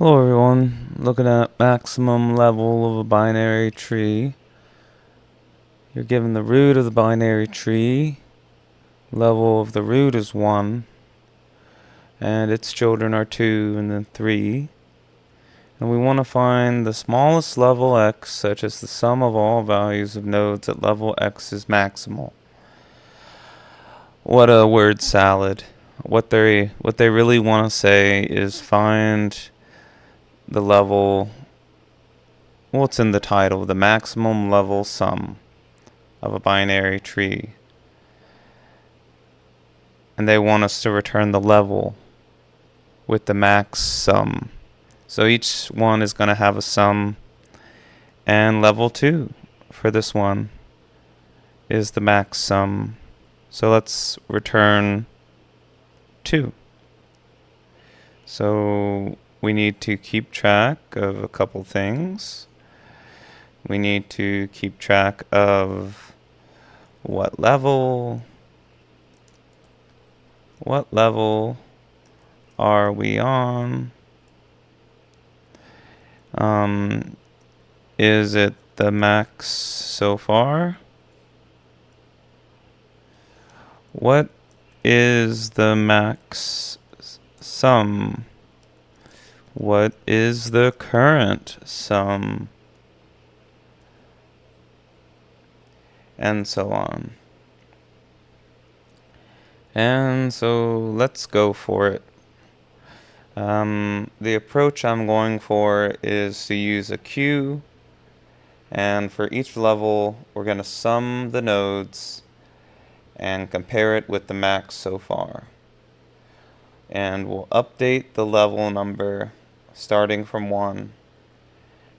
Hello everyone, looking at maximum level of a binary tree. You're given the root of the binary tree. Level of the root is 1. And its children are 2 and then 3. And we want to find the smallest level x such as the sum of all values of nodes at level x is maximal. What a word salad. What they really want to say is find the level, what's in the title, the maximum level sum of a binary tree. And they want us to return the level with the max sum. So each one is going to have a sum, and level 2 for this one is the max sum. So let's return 2. So we need to keep track of a couple things. We need to keep track of what level are we on? Is it the max so far? What is the max sum? What is the current sum? And so on. And so let's go for it. The approach I'm going for is to use a queue, and for each level we're going to sum the nodes and compare it with the max so far. And we'll update the level number starting from 1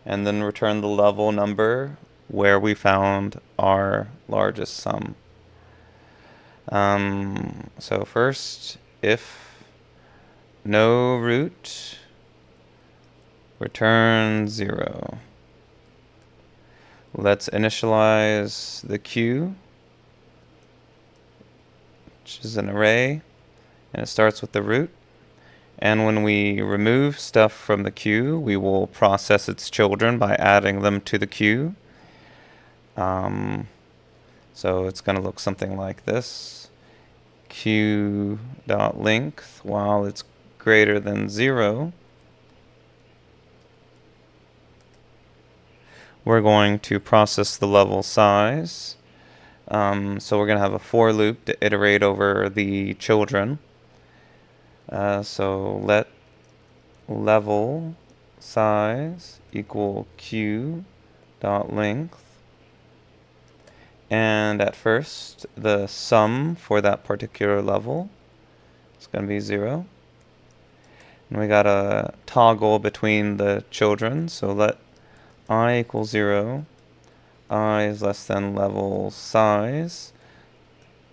and then return the level number where we found our largest sum. So first, if no root, return 0. Let's initialize the queue, which is an array, and it starts with the root. And when we remove stuff from the queue, we will process its children by adding them to the queue. So it's going to look something like this. Queue.length, while it's greater than 0, we're going to process the level size. So we're going to have a for loop to iterate over the children. So let level size equal queue.length. And at first, the sum for that particular level is going to be 0. And we got a toggle between the children. So let I equal 0. I is less than level size.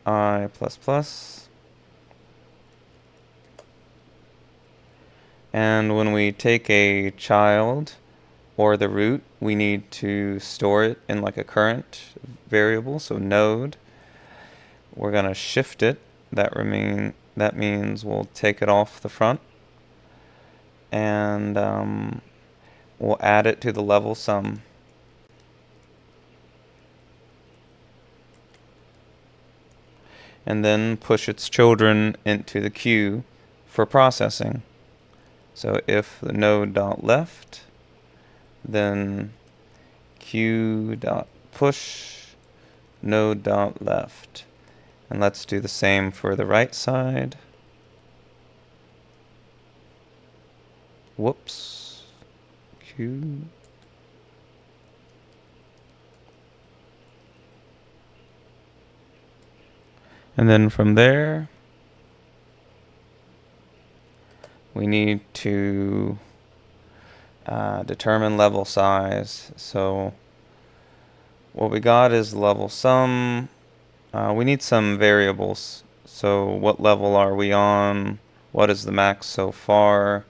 I plus plus. And when we take a child or the root, we need to store it in like a current variable, so node. We're going to shift it. That means we'll take it off the front, and we'll add it to the level sum. And then push its children into the queue for processing. So if the node.left, then queue.push node.left. And let's do the same for the right side. Whoops. Queue. And then from there, we need to determine level size. So what we got is level sum. We need some variables. So what level are we on? What is the max so far?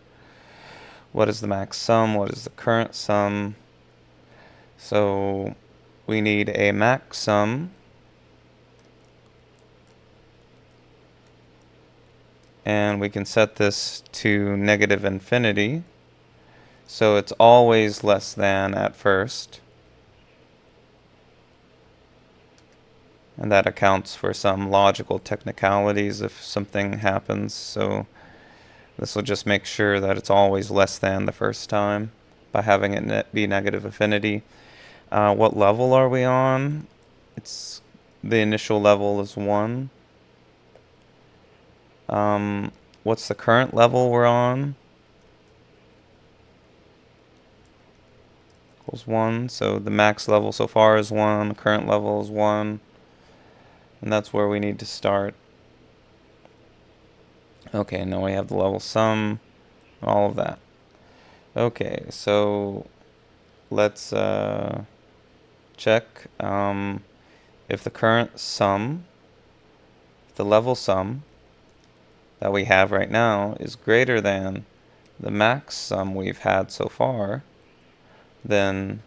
What is the max sum? What is the current sum? So we need a max sum. And we can set this to -infinity. So it's always less than at first. And that accounts for some logical technicalities if something happens. So this will just make sure that it's always less than the first time by having it be negative affinity. What level are we on? It's the initial level is 1. What's the current level we're on? Equals 1. So the max level so far is 1. The current level is 1. And that's where we need to start. Okay, now we have the level sum, all of that. Okay, so let's check if the current sum, the level sum that we have right now is greater than the max sum we've had so far, then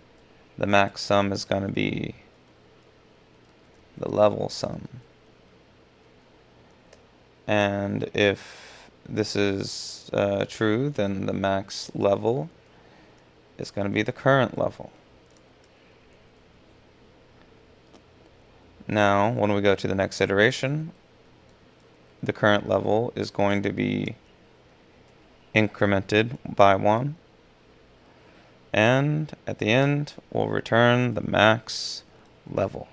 the max sum is going to be the level sum. And if this is true, then the max level is going to be the current level. Now, when we go to the next iteration, the current level is going to be incremented by 1. And at the end, we'll return the max level.